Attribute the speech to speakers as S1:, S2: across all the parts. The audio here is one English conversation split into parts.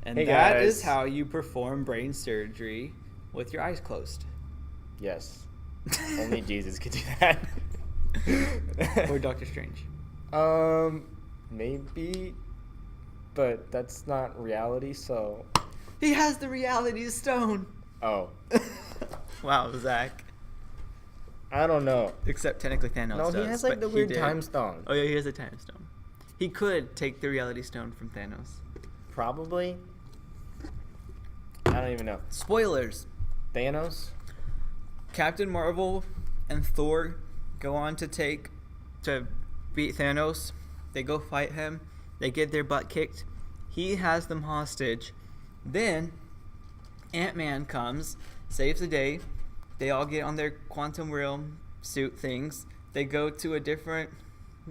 S1: And
S2: Hey,
S1: that is
S2: guys.
S1: how you perform brain surgery with your eyes closed.
S2: Yes. Only Jesus could do that.
S1: Or Doctor Strange.
S2: Maybe, but that's not reality, so.
S1: He has the reality stone.
S2: Oh.
S1: Wow, Zach.
S2: I don't know.
S1: Except technically Thanos
S2: No,
S1: does.
S2: he has like
S1: but
S2: the
S1: he
S2: weird
S1: did.
S2: time stone.
S1: Oh yeah, he has a time stone. He could take the reality stone from Thanos.
S2: Probably. I don't even know.
S1: Spoilers.
S2: Thanos?
S1: Captain Marvel and Thor go on to beat Thanos. They go fight him. They get their butt kicked. He has them hostage. Then Ant-Man comes, saves the day. They all get on their quantum realm suit things. They go to a different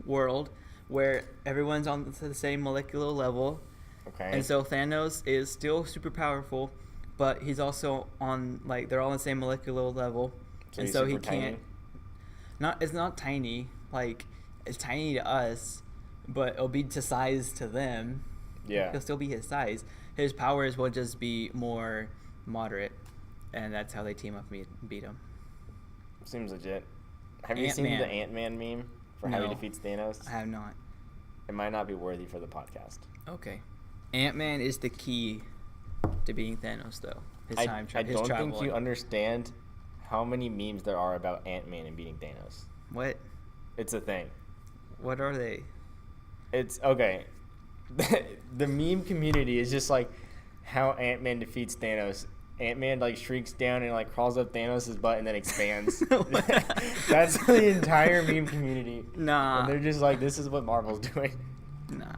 S1: world where everyone's on the same molecular level.
S2: Okay.
S1: And so Thanos is still super powerful, but he's also on, like, they're all on the same molecular level.
S2: So
S1: and
S2: he's
S1: so he
S2: super tiny?
S1: can't. It's not tiny. Like, it's tiny to us, but it'll be to size to them.
S2: Yeah.
S1: He'll still be his size. His powers will just be more moderate, and that's how they team up and beat him.
S2: Seems legit. Have you seen
S1: Ant-Man.
S2: the Ant-Man meme for how he
S1: No.
S2: defeats Thanos?
S1: I have not.
S2: It might not be worthy for the podcast.
S1: Okay. Ant-Man is the key to beating Thanos, though. His
S2: I
S1: don't
S2: think
S1: traveling.
S2: you understand how many memes there are about Ant-Man and beating Thanos.
S1: What?
S2: It's a thing.
S1: What are they?
S2: It's okay. The meme community is just like how Ant-Man defeats Thanos. Ant-Man like shrieks down and like crawls up Thanos' butt and then expands. That's the entire meme community.
S1: Nah.
S2: And they're just like, this is what Marvel's doing.
S1: Nah.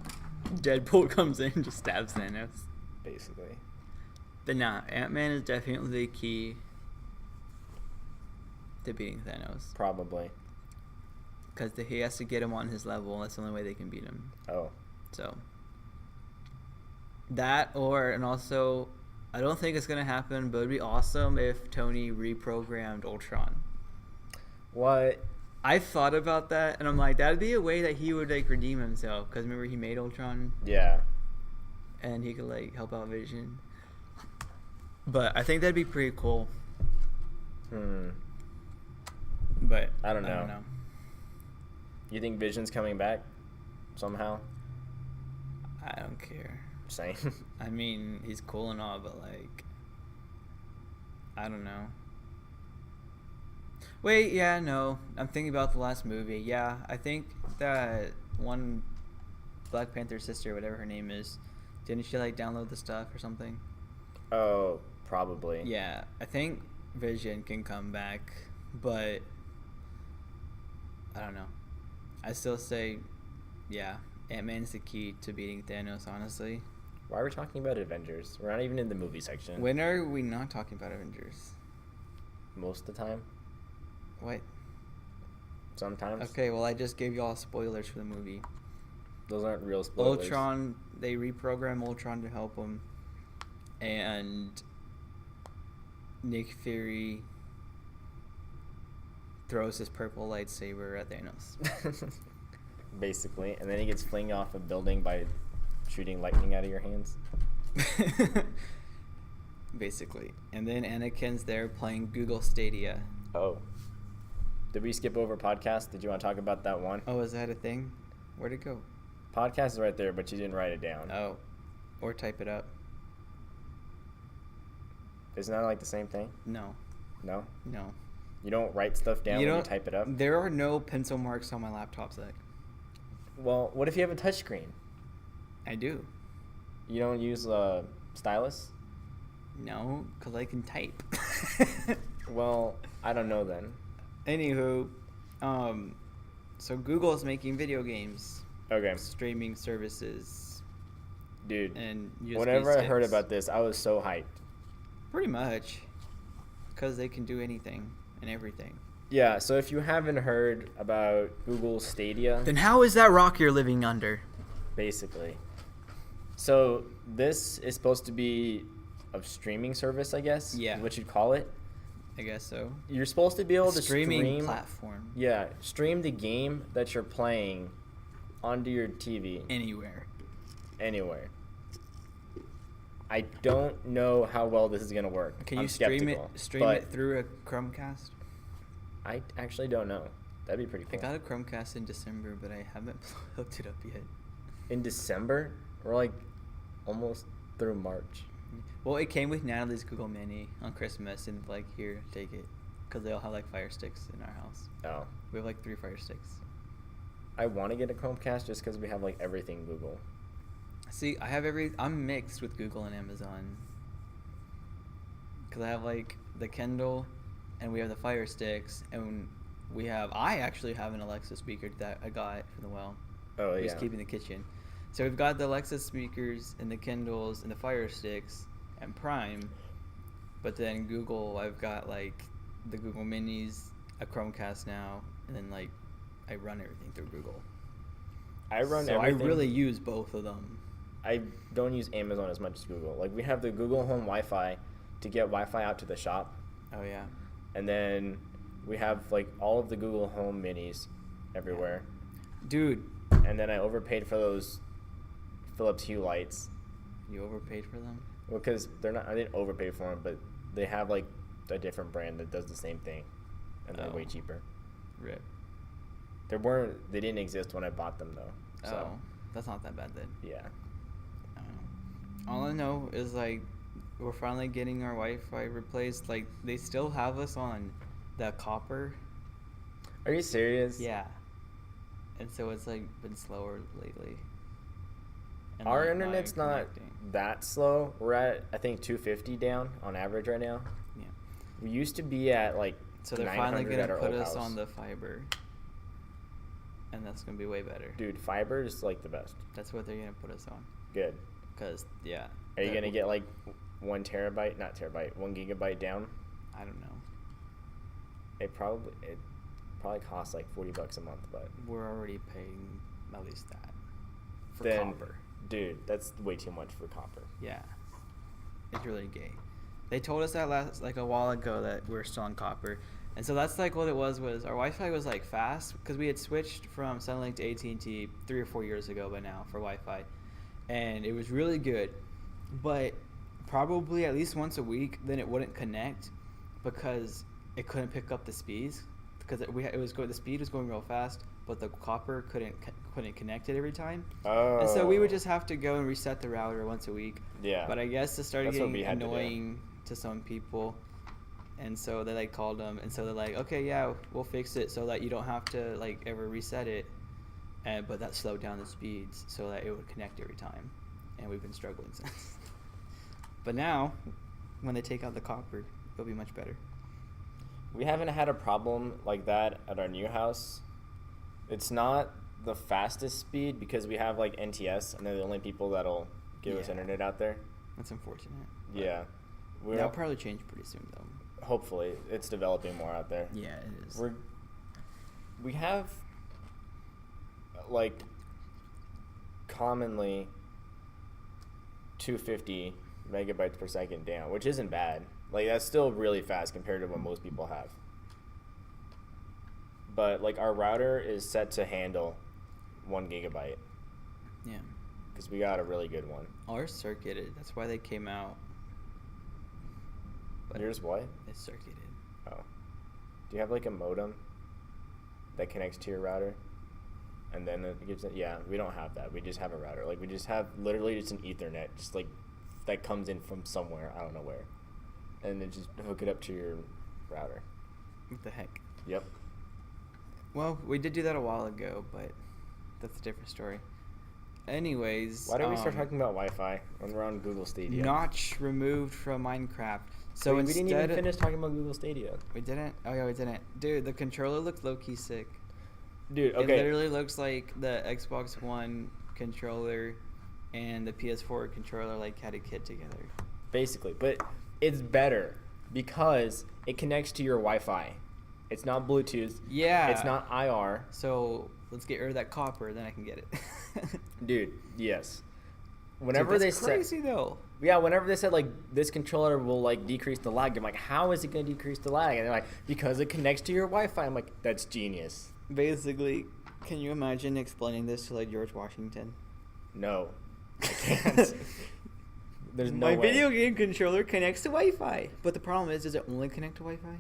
S1: Deadpool comes in and just stabs Thanos.
S2: Basically.
S1: But nah, Ant-Man is definitely the key to beating Thanos.
S2: Probably.
S1: Because he has to get him on his level. That's the only way they can beat him.
S2: Oh.
S1: So. That and also, I don't think it's going to happen, but it would be awesome if Tony reprogrammed Ultron.
S2: What?
S1: I thought about that, and I'm like, that'd be a way that he would, like, redeem himself. Because remember, he made Ultron,
S2: Yeah.
S1: and he could, like, help out Vision. But I think that'd be pretty cool. But
S2: I don't know. You think Vision's coming back somehow?
S1: I don't care.
S2: Same.
S1: I mean, he's cool and all, but, like, I don't know. Wait, yeah, no. I'm thinking about the last movie. Yeah, I think that one Black Panther sister, whatever her name is, didn't she, like, download the stuff or something?
S2: Oh, probably.
S1: Yeah, I think Vision can come back, but I don't know. I still say, yeah, Ant-Man's the key to beating Thanos, honestly.
S2: Why are we talking about Avengers? We're not even in the movie section.
S1: When are we not talking about Avengers?
S2: Most of the time.
S1: What?
S2: Sometimes.
S1: Okay, well, I just gave y'all spoilers for the movie.
S2: Those aren't real spoilers.
S1: Ultron, they reprogram Ultron to help him, and Nick Fury throws his purple lightsaber at Thanos.
S2: Basically. And then he gets flinged off a building by shooting lightning out of your hands.
S1: Basically. And then Anakin's there playing Google Stadia.
S2: Oh. Did we skip over podcast? Did you want to talk about that one?
S1: Oh, is that a thing? Where'd it go?
S2: Podcast is right there, but you didn't write it down.
S1: Oh. Or type it up.
S2: Isn't that like the same thing?
S1: No.
S2: No?
S1: No.
S2: You don't write stuff down when you type it up?
S1: There are no pencil marks on my laptop, Zach.
S2: Well, what if you have a touchscreen?
S1: I do.
S2: You don't use a stylus?
S1: No, because I can type.
S2: Well, I don't know then.
S1: Anywho, so Google is making video games,
S2: Okay.
S1: streaming services,
S2: Dude,
S1: and USB
S2: whenever I heard
S1: sticks.
S2: about this, I was so hyped.
S1: Pretty much, because they can do anything and everything.
S2: Yeah, so if you haven't heard about Google Stadia,
S1: Then how is that rock you're living under?
S2: basically. So this is supposed to be a streaming service, I guess.
S1: Yeah.
S2: Is what you'd call it.
S1: I guess so.
S2: You're supposed to be able to
S1: Streaming
S2: stream.
S1: platform.
S2: Yeah, stream the game that you're playing onto your TV
S1: Anywhere.
S2: anywhere. I don't know how well this is gonna work.
S1: Can
S2: I'm
S1: you
S2: skeptical,
S1: stream
S2: but
S1: it through a Chromecast?
S2: I actually don't know. That'd be pretty
S1: I
S2: cool.
S1: got a Chromecast in December, but I haven't hooked it up yet.
S2: In December, we're like almost through March.
S1: Well, it came with Natalie's Google Mini on Christmas, and like, here, take it, because they all have like Fire Sticks in our house.
S2: Oh,
S1: We have like 3 Fire Sticks.
S2: I want to get a Chromecast just because we have like everything Google.
S1: See, I'm mixed with Google and Amazon. Because I have like the Kindle, and we have the Fire Sticks, and I actually have an Alexa speaker that I got from the well.
S2: Oh
S1: We
S2: yeah.
S1: just keep in the kitchen. So we've got the Alexa speakers and the Kindles and the Fire Sticks and Prime. But then Google, I've got like the Google Minis, a Chromecast now, and then like I run everything through Google.
S2: I run
S1: so
S2: everything.
S1: I really use both of them.
S2: I don't use Amazon as much as Google. Like we have the Google Home Wi-Fi to get Wi-Fi out to the shop,
S1: Oh yeah.
S2: and then we have like all of the Google Home Minis everywhere.
S1: Dude,
S2: And then I overpaid for those Philips Hue lights
S1: you overpaid for them?
S2: because they're not. I didn't overpay for them, but they have like a different brand that does the same thing, and they're way
S1: Oh.
S2: cheaper.
S1: Rip.
S2: They didn't exist when I bought them though. So
S1: Oh, that's not that bad then.
S2: yeah.
S1: I don't know. All I know is like we're finally getting our Wi-Fi replaced. Like they still have us on the copper.
S2: Are you serious?
S1: Yeah. And so it's like been slower lately. And,
S2: Our
S1: like,
S2: internet's
S1: not
S2: not
S1: connecting.
S2: that slow. We're at I think 250 down on average right now.
S1: Yeah.
S2: We used to be at like
S1: So they're
S2: 900
S1: finally
S2: at
S1: gonna
S2: our
S1: put
S2: old
S1: us
S2: house.
S1: on the fiber. And that's gonna be way better.
S2: Dude, fiber is like the best.
S1: That's what they're gonna put us on.
S2: Good.
S1: Cause yeah.
S2: Are you
S1: that-
S2: gonna get like 1 terabyte? Not terabyte. 1 gigabyte down.
S1: I don't know.
S2: It probably costs like $40 a month, but
S1: We're already paying at least that for
S2: then,
S1: copper.
S2: dude, that's way too much for copper.
S1: Yeah. It's really gay. They told us that a while ago that we're still on copper. And so that's like what it was our Wi-Fi was like fast because we had switched from Sunlink to AT&T 3 or 4 years ago by now for Wi-Fi. And it was really good. But probably at least once a week then it wouldn't connect because it couldn't pick up the speeds because the speed was going real fast, but the copper couldn't connect it every time.
S2: Oh.
S1: And so we would just have to go and reset the router once a week.
S2: Yeah.
S1: But I guess it started
S2: That's what we
S1: getting
S2: had to do.
S1: annoying to some people. And so they like called them and so they're like, okay, yeah, we'll fix it so that you don't have to like ever reset it. But that slowed down the speeds so that it would connect every time. And we've been struggling since. But now, when they take out the copper, it'll be much better.
S2: We haven't had a problem like that at our new house. It's not the fastest speed because we have like NTS and they're the only people that'll give us
S1: Yeah.
S2: internet out there.
S1: That's unfortunate. but
S2: Yeah.
S1: That'll probably change pretty soon though.
S2: Hopefully it's developing more out there.
S1: Yeah, it is.
S2: We have like commonly 250 megabytes per second down, which isn't bad. Like that's still really fast compared to what most people have. But like our router is set to handle 1 gigabyte
S1: Yeah.
S2: because we got a really good one.
S1: Ours circuited. That's why they came out. But
S2: Yours what?
S1: it's circuited.
S2: Oh. Do you have like a modem that connects to your router? And then it gives it, yeah, we don't have that. We just have a router. Like we just have literally just an Ethernet, just like that comes in from somewhere, I don't know where. And then just hook it up to your router.
S1: What the heck?
S2: Yep.
S1: Well, we did do that a while ago, but that's a different story. Anyways,
S2: Why did we start talking about Wi-Fi when we're on Google Stadia?
S1: Notch removed from Minecraft. So
S2: we
S1: instead,
S2: didn't even finish talking about Google Stadia.
S1: We didn't. Oh yeah, we didn't. Dude, the controller looked low key sick.
S2: Dude,
S1: It
S2: okay.
S1: literally looks like the Xbox One controller and the PS4 controller like had a kit together.
S2: Basically, but it's better because it connects to your Wi-Fi. It's not Bluetooth.
S1: Yeah.
S2: It's not IR.
S1: So let's get rid of that copper, then I can get it.
S2: Dude, yes.
S1: Dude,
S2: Whenever
S1: that's
S2: they
S1: crazy though.
S2: whenever they said like this controller will like decrease the lag, I'm like, how is it gonna decrease the lag? And they're like, because it connects to your Wi-Fi. I'm like, that's genius.
S1: Basically, can you imagine explaining this to like George Washington?
S2: No, I can't. There's no
S1: My
S2: way.
S1: video game controller connects to Wi-Fi, but the problem is, does it only connect to Wi-Fi?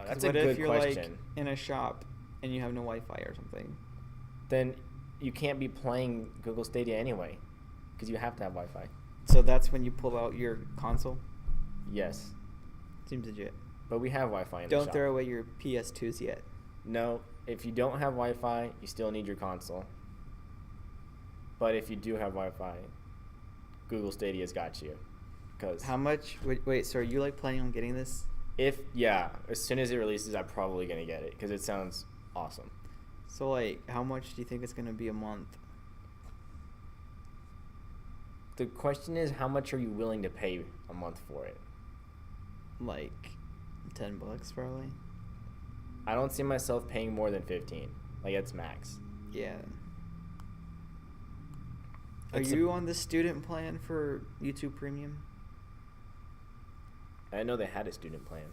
S2: That's
S1: what
S2: a good
S1: if you're
S2: question.
S1: like in a shop and you have no Wi-Fi or something?
S2: Then you can't be playing Google Stadia anyway, because you have to have Wi-Fi.
S1: So that's when you pull out your console.
S2: Yes,
S1: Seems legit.
S2: but we have Wi-Fi in the
S1: Don't
S2: shop.
S1: throw away your PS2s yet.
S2: No, if you don't have Wi-Fi, you still need your console. But if you do have Wi-Fi, Google Stadia's got you. Because
S1: How much? Wait. So are you like planning on getting this?
S2: as soon as it releases, I'm probably gonna get it because it sounds awesome.
S1: So like, how much do you think it's gonna be a month?
S2: The question is, how much are you willing to pay a month for it?
S1: Like, $10 probably.
S2: I don't see myself paying more than 15. Like that's max.
S1: Yeah. Are
S2: It's
S1: you on the student plan for YouTube Premium?
S2: I know they had a student plan.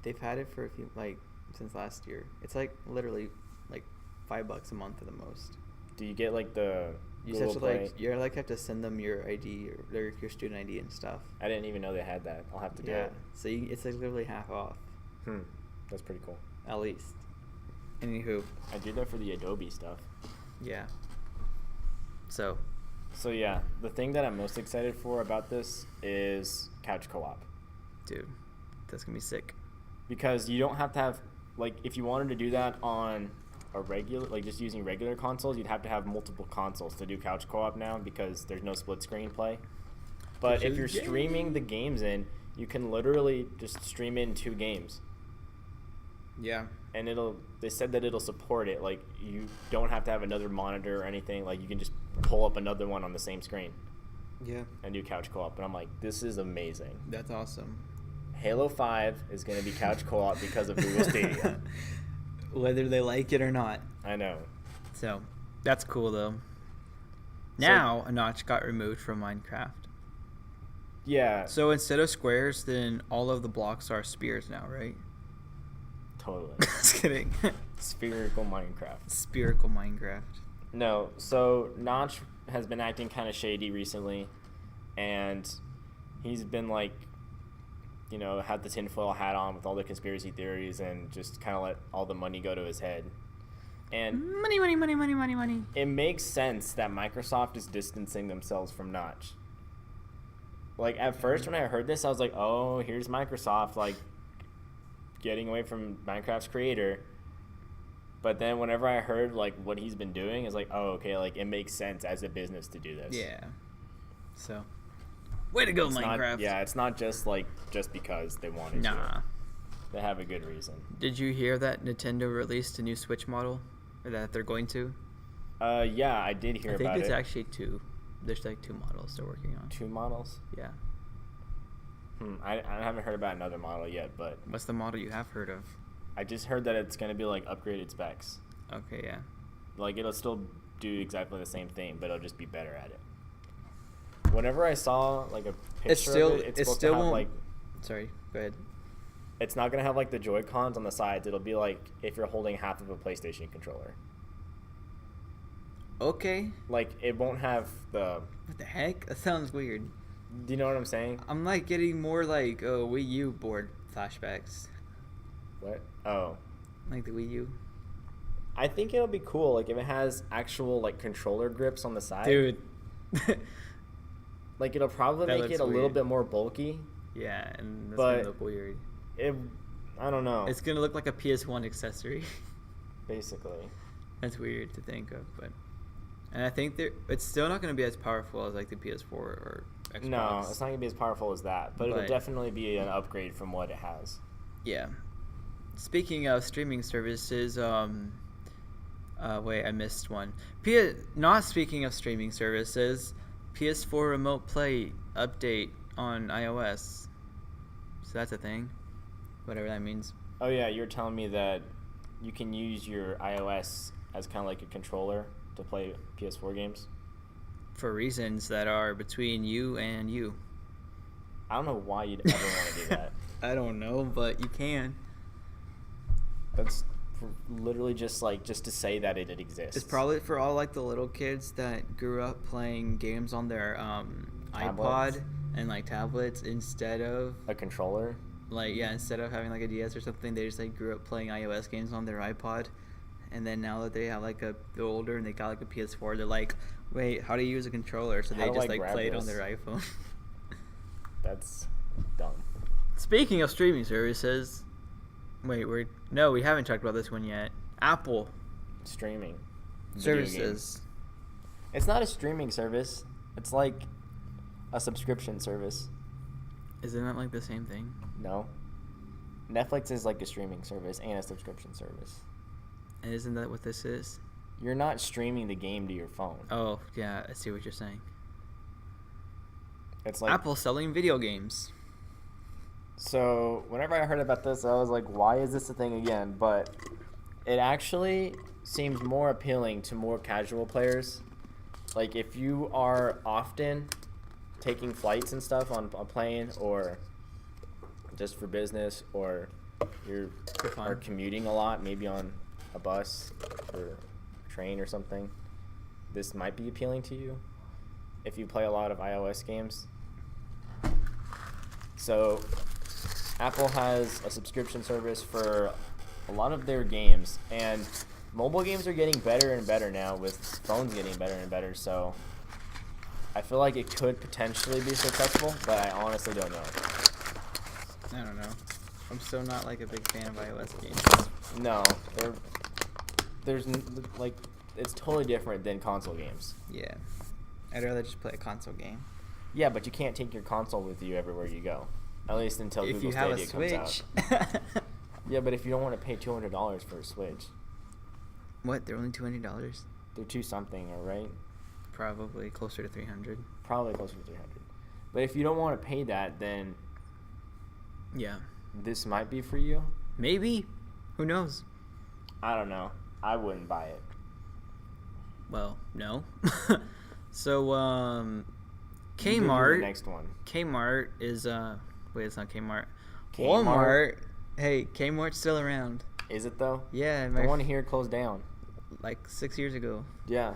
S1: They've had it for a few, like, since last year. It's like literally like $5 a month at the most.
S2: Do you get like the
S1: You
S2: Google
S1: just have to
S2: Play?
S1: like, you like have to send them your ID or your student ID and stuff.
S2: I didn't even know they had that. I'll have to do
S1: Yeah.
S2: it.
S1: So it's like literally half off,
S2: That's pretty cool.
S1: at least. Anywho,
S2: I did that for the Adobe stuff.
S1: yeah. So,
S2: So yeah, the thing that I'm most excited for about this is couch co-op.
S1: dude, that's gonna be sick.
S2: Because you don't have to have, like, if you wanted to do that on a regular, like just using regular consoles, you'd have to have multiple consoles to do couch co-op now because there's no split screen play. But if you're streaming the games in, you can literally just stream in 2 games.
S1: Yeah.
S2: And they said that it'll support it. Like, you don't have to have another monitor or anything. Like, you can just pull up another one on the same screen
S1: Yeah.
S2: and do couch co-op. And I'm like, this is amazing.
S1: That's awesome.
S2: Halo 5 is going to be couch co-op because of Google Stadia.
S1: Whether they like it or not.
S2: I know.
S1: So, that's cool though. Now, a notch got removed from Minecraft.
S2: Yeah,
S1: So instead of squares, then all of the blocks are spears now, right?
S2: totally.
S1: Just kidding.
S2: Spherical Minecraft.
S1: Spherical Minecraft.
S2: No, so Notch has been acting kind of shady recently, and he's been like, had the tinfoil hat on with all the conspiracy theories and just kind of let all the money go to his head. And
S1: Money, money, money, money, money, money.
S2: it makes sense that Microsoft is distancing themselves from Notch. Like, at first when I heard this, I was like, oh, here's Microsoft, like, getting away from Minecraft's creator. But then whenever I heard, like, what he's been doing, it's like, oh, okay, like, it makes sense as a business to do this.
S1: Yeah. So, way to go,
S2: It's
S1: Minecraft.
S2: it's not just, like, just because they wanted
S1: Nah.
S2: to. They have a good reason.
S1: Did you hear that Nintendo released a new Switch model? Or that they're going to?
S2: Yeah, I did hear
S1: I think
S2: about
S1: it's
S2: it.
S1: actually 2. There's like 2 models they're working on.
S2: 2 models?
S1: Yeah.
S2: I haven't heard about another model yet, but
S1: What's the model you have heard of?
S2: I just heard that it's going to be, like, upgraded specs.
S1: Okay, yeah.
S2: Like, it'll still do exactly the same thing, but it'll just be better at it. Whenever I saw, like, a picture of it, it's supposed to have,
S1: won't-
S2: like,
S1: Sorry, go ahead.
S2: it's not going to have, like, the Joy-Cons on the sides. It'll be, like, if you're holding half of a PlayStation controller.
S1: Okay.
S2: Like, it won't have the...
S1: What the heck? That sounds weird.
S2: Do you know what I'm saying?
S1: I'm like getting more like Wii U board flashbacks.
S2: What? Oh.
S1: Like the Wii U.
S2: I think it'll be cool, like, if it has actual, like, controller grips on the side.
S1: Dude.
S2: Like, it'll probably
S1: That
S2: make
S1: looks
S2: it a little
S1: weird.
S2: bit more bulky.
S1: Yeah, and that's
S2: But-
S1: gonna look weird.
S2: I don't know.
S1: It's gonna look like a PS1 accessory.
S2: Basically.
S1: That's weird to think of, but and I think it's still not gonna be as powerful as like the PS4 or Xbox.
S2: No, it's not going to be as powerful as that, but it'll
S1: But-
S2: definitely be an upgrade from what it has.
S1: Yeah. Speaking of streaming services, wait, I missed one. Not speaking of streaming services, PS4 Remote Play update on iOS. So that's a thing. Whatever that means.
S2: Oh, yeah, you were telling me that you can use your iOS as kind of like a controller to play PS4 games.
S1: For reasons that are between you and you.
S2: I don't know why you'd ever want to do that.
S1: I don't know, but you can.
S2: That's literally just to say that it exists.
S1: It's probably for all like the little kids that grew up playing games on their
S2: Tablets.
S1: iPod and like tablets instead of
S2: A controller.
S1: like instead of having like a DS or something. They just like grew up playing iOS games on their iPod, and then now that they have like they're older and they got like a PS4, they're like, wait, how do you use a controller? So
S2: How
S1: they
S2: do
S1: just
S2: I
S1: like
S2: grab
S1: play it on
S2: this?
S1: their iPhone.
S2: That's dumb.
S1: Speaking of streaming services, wait, we haven't talked about this one yet. Apple
S2: Streaming. Video games.
S1: services.
S2: It's not a streaming service. It's like a subscription service.
S1: Isn't that like the same thing?
S2: No. Netflix is like a streaming service and a subscription service.
S1: And isn't that what this is?
S2: You're not streaming the game to your phone.
S1: Oh, yeah, I see what you're saying.
S2: It's like
S1: Apple selling video games.
S2: So whenever I heard about this, I was like, why is this a thing again? But it actually seems more appealing to more casual players. Like if you are often taking flights and stuff on a plane, or just for business, or you're are commuting a lot, maybe on a bus or train or something, this might be appealing to you if you play a lot of iOS games. So Apple has a subscription service for a lot of their games, and mobile games are getting better and better now, with phones getting better and better, so I feel like it could potentially be successful, but I honestly don't know.
S1: I don't know. I'm still not like a big fan of iOS games.
S2: No, like it's totally different than console games.
S1: Yeah. I'd rather just play a console game.
S2: Yeah, but you can't take your console with you everywhere you go, at least until
S1: If
S2: Google
S1: you have a
S2: Stadia comes
S1: Switch.
S2: out. Yeah, but if you don't want to pay $200 for a Switch,
S1: What? They're only $200?
S2: they're two something, right?
S1: Probably closer to 300.
S2: Probably closer to 300. But if you don't want to pay that, then
S1: Yeah.
S2: this might be for you.
S1: Maybe. Who knows?
S2: I don't know. I wouldn't buy it.
S1: Well, no. So,
S2: You do the
S1: Kmart.
S2: next one.
S1: Kmart is wait, it's not Kmart.
S2: Kmart?
S1: Walmart. Hey, Kmart's still around.
S2: Is it though?
S1: Yeah,
S2: I want to hear it close down.
S1: like 6 years ago.
S2: Yeah.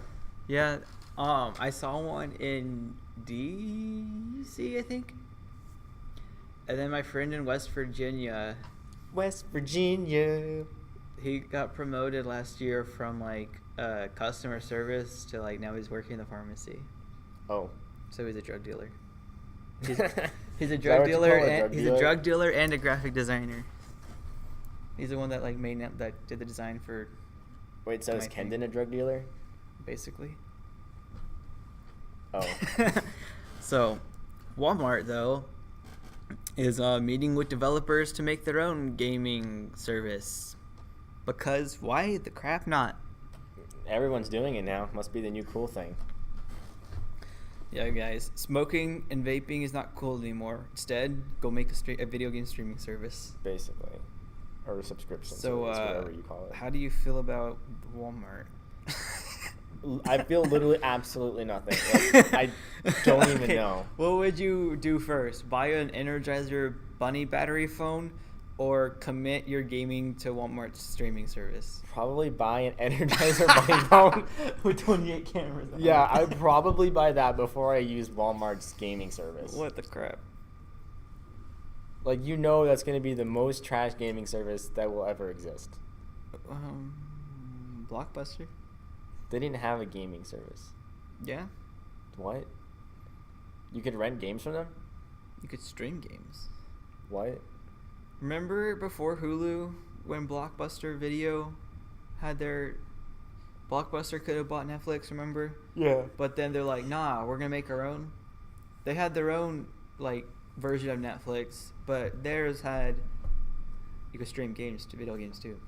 S1: Yeah. I saw one in DC, I think. And then my friend in West Virginia,
S2: West Virginia.
S1: he got promoted last year from like customer service to like now he's working in the pharmacy.
S2: Oh.
S1: So he's a drug dealer. He's
S2: Is
S1: a
S2: that
S1: drug
S2: what you
S1: dealer
S2: call a
S1: and
S2: drug
S1: he's
S2: dealer?
S1: a drug dealer and a graphic designer. He's the one that like that did the design for
S2: Wait, so is
S1: my thing.
S2: Kendon a drug dealer?
S1: basically.
S2: Oh.
S1: So, Walmart though is meeting with developers to make their own gaming service. Because why the crap not?
S2: Everyone's doing it now. Must be the new cool thing.
S1: Yeah, guys, smoking and vaping is not cool anymore. Instead, go make a video game streaming service.
S2: Basically. Or a subscription
S1: So,
S2: service, whatever you call it.
S1: how do you feel about Walmart?
S2: I feel literally absolutely nothing. Like, I don't even
S1: Okay,
S2: know.
S1: What would you do first? Buy an Energizer Bunny battery phone, or commit your gaming to Walmart's streaming service?
S2: Probably buy an Energizer Bunny phone.
S1: With 28 cameras on
S2: Yeah,
S1: it.
S2: I'd probably buy that before I use Walmart's gaming service.
S1: What the crap?
S2: Like, you know that's going to be the most trash gaming service that will ever exist.
S1: Blockbuster?
S2: They didn't have a gaming service.
S1: Yeah.
S2: What? You could rent games from them?
S1: You could stream games.
S2: What?
S1: Remember before Hulu, when Blockbuster Video had their... Blockbuster could have bought Netflix, remember?
S2: Yeah.
S1: But then they're like, nah, we're going to make our own. They had their own, like, version of Netflix, but theirs had... You could stream games to video games, too.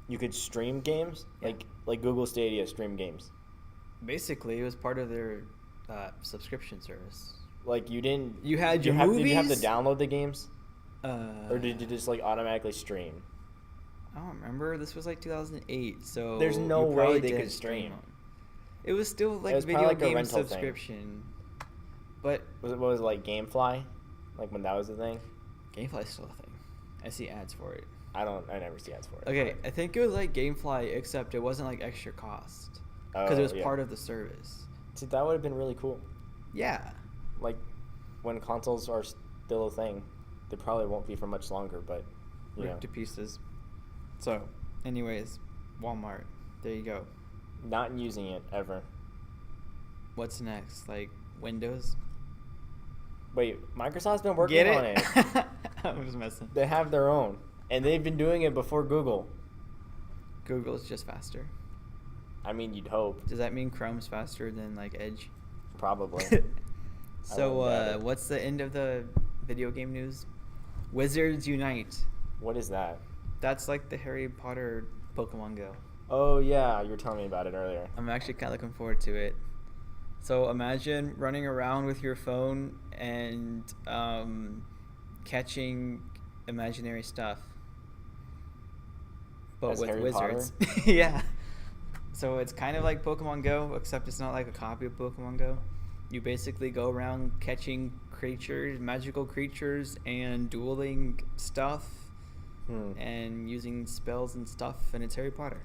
S2: You could stream games?
S1: Yeah.
S2: Like Google Stadia stream games?
S1: Basically, it was part of their subscription service.
S2: Like, you didn't...
S1: You had
S2: did you
S1: your
S2: have,
S1: movies?
S2: Did you have to download the games?
S1: Or
S2: Or did you just, like, automatically stream?
S1: I don't remember. This was like 2008, so
S2: There's no
S1: you
S2: way
S1: probably
S2: they
S1: did
S2: could stream.
S1: them. It was still like
S2: It was
S1: video
S2: probably like a
S1: game
S2: rental thing.
S1: subscription, but
S2: What was it, like, GameFly? Like, when that was the thing?
S1: GameFly's still a thing. I see ads for it.
S2: I never see ads for it.
S1: Okay, I think it was like GameFly, except it wasn't like extra cost because it was part of the service.
S2: See, that would have been really cool.
S1: Yeah,
S2: like when consoles are still a thing. They probably won't be for much longer, but you know.
S1: Ripped to pieces. So, anyways, Walmart. There you go.
S2: Not using it ever.
S1: What's next? Like Windows?
S2: Wait, Microsoft's been working
S1: Get
S2: on
S1: it?
S2: it.
S1: I'm just messing.
S2: They have their own, and they've been doing it before Google.
S1: Google's just faster.
S2: I mean, you'd hope.
S1: Does that mean Chrome's faster than like Edge?
S2: Probably.
S1: So, what's the end of the video game news? Wizards Unite.
S2: What is that?
S1: That's like the Harry Potter Pokemon Go.
S2: Oh yeah, you were telling me about it earlier.
S1: I'm actually kind of looking forward to it. So imagine running around with your phone and catching imaginary stuff, but
S2: As
S1: with
S2: Harry
S1: wizards. Yeah. So it's kind of like Pokemon Go, except it's not like a copy of Pokemon Go. You basically go around catching creatures, magical creatures, and dueling stuff, and using spells and stuff, and it's Harry Potter.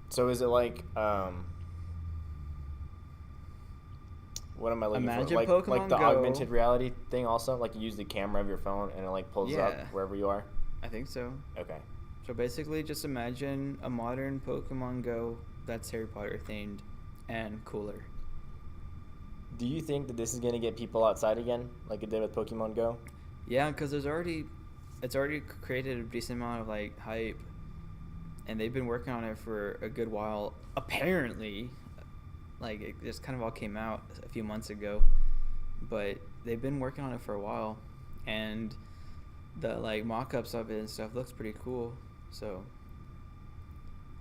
S2: So is it like what am I looking
S1: Imagine
S2: for? Like
S1: Pokemon
S2: the
S1: Go.
S2: augmented reality thing also? Like you use the camera of your phone and it like pulls up
S1: Yeah.
S2: wherever you are?
S1: I think so.
S2: Okay.
S1: So basically, just imagine a modern Pokemon Go that's Harry Potter themed and cooler.
S2: Do you think that this is gonna get people outside again, like it did with Pokemon Go?
S1: Yeah, because it's already created a decent amount of like hype, and they've been working on it for a good while. Apparently, like it just kind of all came out a few months ago, but they've been working on it for a while, and the like mock-ups of it and stuff looks pretty cool. So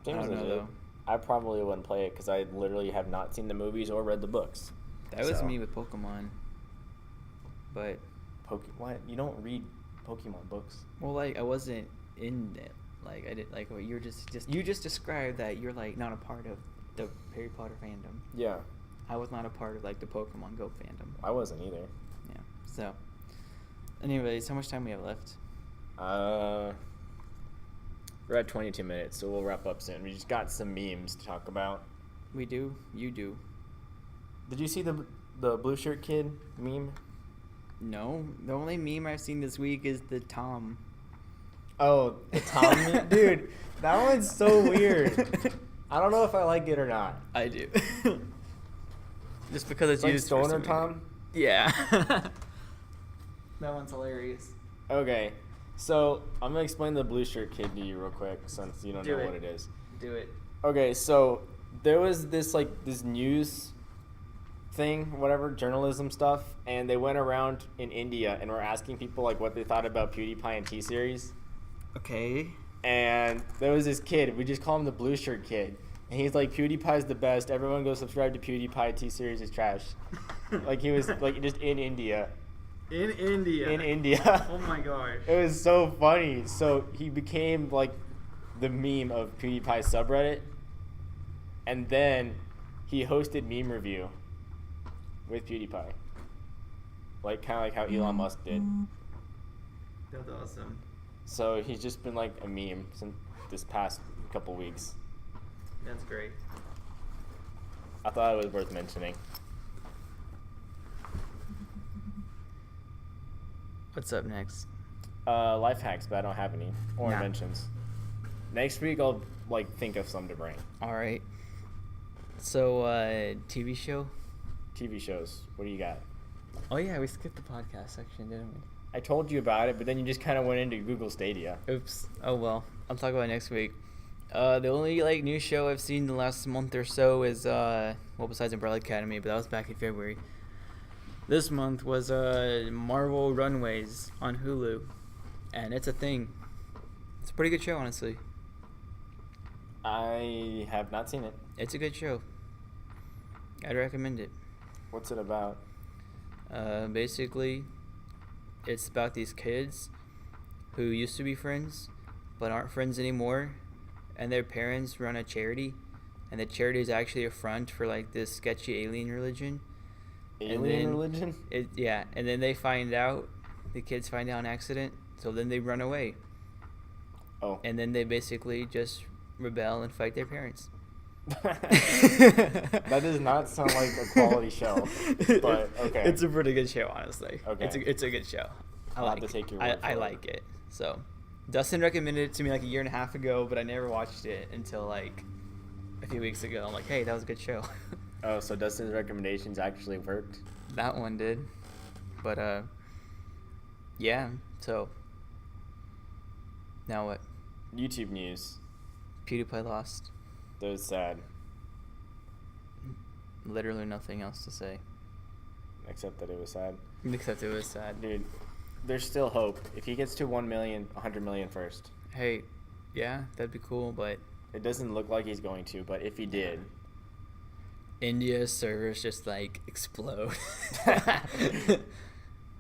S1: I
S2: Seems
S1: don't know
S2: legit.
S1: though.
S2: I probably wouldn't play it because I literally have not seen the movies or read the books.
S1: That was
S2: So-
S1: me with Pokemon, but
S2: What? You don't read Pokemon books?
S1: well, like I wasn't in it. Like I did. Like what you just described that you're like not a part of the Harry Potter fandom.
S2: Yeah,
S1: I was not a part of like the Pokemon Go fandom.
S2: I wasn't either.
S1: Yeah. So, anyways, how much time we have left?
S2: We're at 22 minutes, so we'll wrap up soon. We just got some memes to talk about.
S1: We do. You do.
S2: Did you see the blue shirt kid meme?
S1: No. The only meme I've seen this week is the Tom.
S2: Oh, the Tom meme? Dude, that one's so weird. I don't know if I like it or not.
S1: I do. Just because it's
S2: Like
S1: used for
S2: Stoner
S1: some-
S2: Tom?
S1: Yeah. That one's hilarious.
S2: Okay, so I'm gonna explain the blue shirt kid to you real quick since you don't
S1: Do
S2: know
S1: it.
S2: what it is.
S1: Do it.
S2: Okay, so there was this news thing, whatever, journalism stuff, and they went around in India and were asking people like what they thought about PewDiePie and T-Series.
S1: Okay.
S2: And there was this kid, we just call him the blue shirt kid. And he's like, PewDiePie's the best. Everyone go subscribe to PewDiePie. T-Series is trash. Like he was like just in India.
S1: In India.
S2: In India.
S1: Oh my gosh.
S2: It was so funny. So he became like the meme of PewDiePie's subreddit. And then he hosted Meme Review with PewDiePie. Like kind of like how Elon Musk did.
S1: That's awesome.
S2: So he's just been like a meme since this past couple weeks.
S1: That's great.
S2: I thought it was worth mentioning.
S1: What's up next?
S2: Life hacks, but I don't have any. Or
S1: Nah.
S2: inventions. Next week I'll like think of some to bring.
S1: All right. So, TV show?
S2: TV shows. What do you got?
S1: Oh yeah, we skipped the podcast section, didn't we?
S2: I told you about it, but then you just kind of went into Google Stadia.
S1: Oops. Oh well. I'll talk about it next week. The only like new show I've seen the last month or so is well, besides Umbrella Academy, but that was back in February. This month was Marvel Runaways on Hulu, and it's a thing. It's a pretty good show, honestly.
S2: I have not seen it.
S1: It's a good show. I'd recommend it.
S2: What's it about?
S1: Basically, it's about these kids who used to be friends, but aren't friends anymore, and their parents run a charity, and the charity is actually a front for like this sketchy alien religion.
S2: Alien religion?
S1: And then they find out, the kids find out on accident, so then they run away,
S2: Oh.
S1: and then they basically just rebel and fight their parents.
S2: That does not sound like a quality show. But okay.
S1: It's a pretty good show, honestly.
S2: Okay.
S1: It's a good show.
S2: I'll have to take your word
S1: I
S2: for it.
S1: like it. So, Dustin recommended it to me like a year and a half ago, but I never watched it until like a few weeks ago. I'm like, hey, that was a good show.
S2: Oh, so Dustin's recommendations actually worked.
S1: That one did, but yeah. So now what?
S2: YouTube news.
S1: PewDiePie lost.
S2: That was sad,
S1: Literally nothing else to say,
S2: except that it was sad.
S1: except it was sad.
S2: Dude, there's still hope. If he gets to 1 million, 100 million first.
S1: Hey, yeah, that'd be cool, but
S2: It doesn't look like he's going to, but if he did,
S1: India's servers just like explode.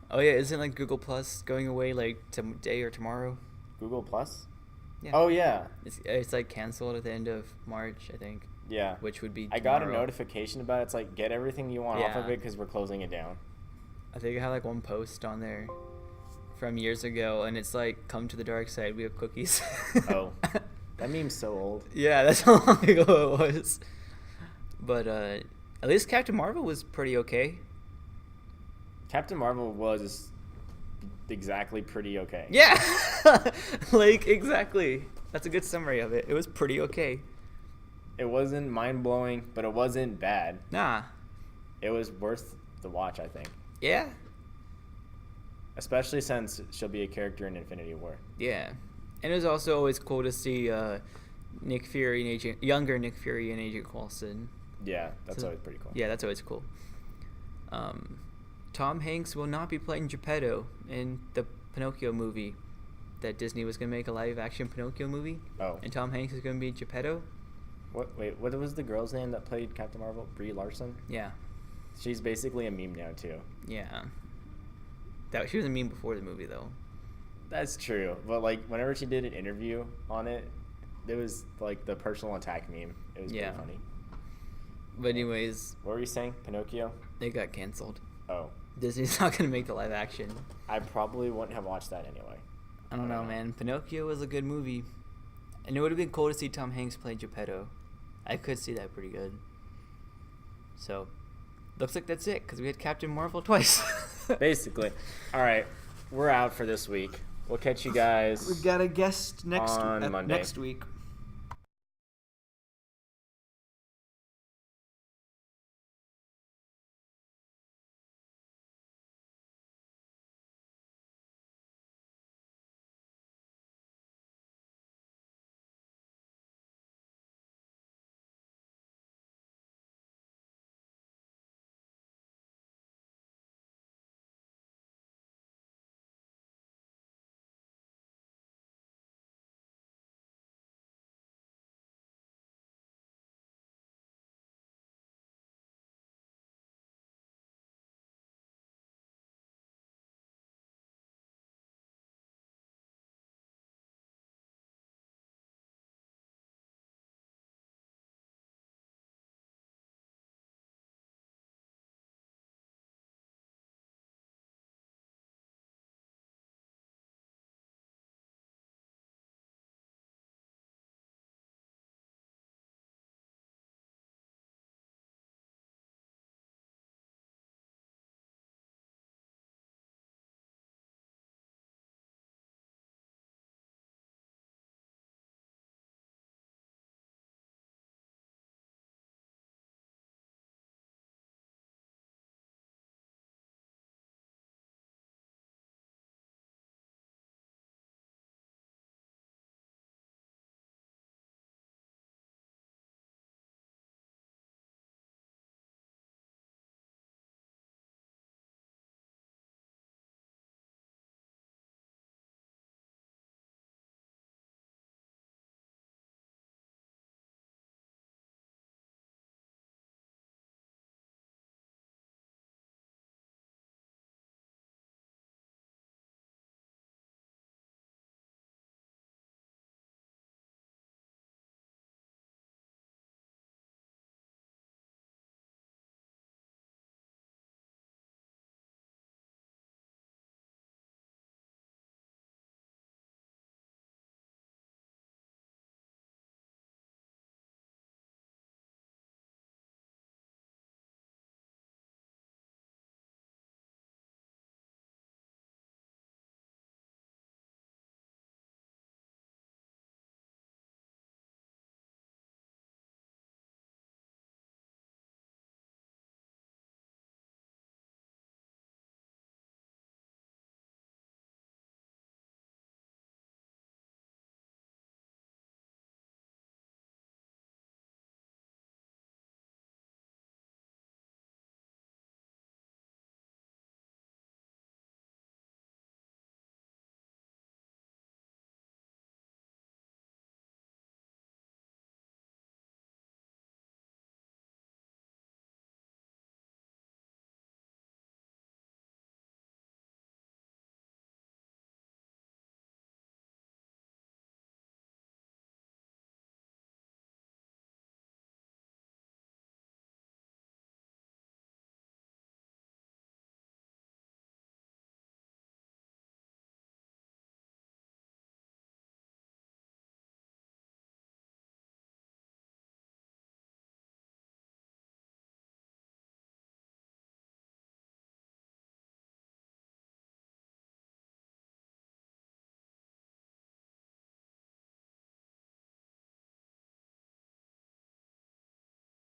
S1: Oh yeah, isn't like Google Plus going away like today or tomorrow?
S2: Google Plus?
S1: Yeah.
S2: Oh, yeah.
S1: It's like canceled at the end of March, I think,
S2: Yeah.
S1: which would be
S2: I got a
S1: tomorrow.
S2: notification about it. It's like, get everything you want off of
S1: Yeah.
S2: it because we're closing it down.
S1: I think I had like one post on there from years ago, and it's like, "Come to the dark side. We have cookies."
S2: Oh. That meme's so old.
S1: Yeah, that's how long ago it was. But at least Captain Marvel was pretty okay.
S2: Captain Marvel was exactly pretty okay.
S1: Yeah, like exactly. That's a good summary of it. It was pretty okay.
S2: It wasn't mind-blowing, but it wasn't bad.
S1: Nah.
S2: It was worth the watch, I think.
S1: Yeah.
S2: Especially since she'll be a character in Infinity War.
S1: Yeah. And it was also always cool to see Nick Fury and younger Nick Fury and Agent Coulson.
S2: Yeah, that's
S1: So-
S2: always pretty cool.
S1: Yeah, that's always cool. Tom Hanks will not be playing Geppetto in the Pinocchio movie that Disney was going to make a live-action Pinocchio movie.
S2: Oh.
S1: And Tom Hanks is going to be Geppetto.
S2: What was the girl's name that played Captain Marvel? Brie Larson?
S1: Yeah.
S2: She's basically a meme now, too.
S1: Yeah. She was a meme before the movie, though.
S2: That's true. But, like, whenever she did an interview on it, it was, like, the personal attack meme. It was
S1: Yeah.
S2: pretty funny.
S1: But anyways,
S2: What were you saying? Pinocchio?
S1: they got canceled.
S2: Oh.
S1: Disney's not going to make the live action.
S2: I probably wouldn't have watched that anyway.
S1: I don't know, man. Pinocchio was a good movie. And it would have been cool to see Tom Hanks play Geppetto. I could see that pretty good. So, looks like that's it, because we had Captain Marvel twice.
S2: Basically. All right. We're out for this week. We'll catch you guys
S1: got a guest
S2: on Monday.
S1: next week.